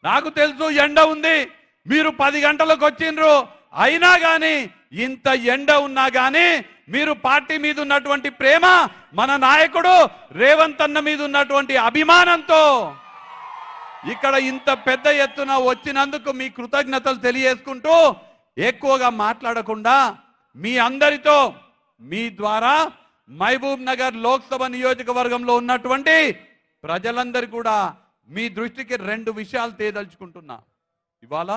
నాకు తెలుసు ఎండ ఉంది, మీరు 10 గంటలకు వచ్చిండ్రు, అయినా కానీ ఇంత ఎండ ఉన్నా కానీ మీరు పార్టీ మీద ఉన్నటువంటి ప్రేమ, మన నాయకుడు రేవంత్ అన్న మీద ఉన్నటువంటి అభిమానంతో ఇక్కడ ఇంత పెద్ద ఎత్తున వచ్చినందుకు మీ కృతజ్ఞతలు తెలియజేసుకుంటూ ఎక్కువగా మాట్లాడకుండా మీ అందరితో మీ ద్వారా మహబూబ్ నగర్ లోక్సభ నియోజకవర్గంలో ఉన్నటువంటి ప్రజలందరూ కూడా మీ దృష్టికి 2 విషయాలు తేదలుచుకుంటున్నా. ఇవాళ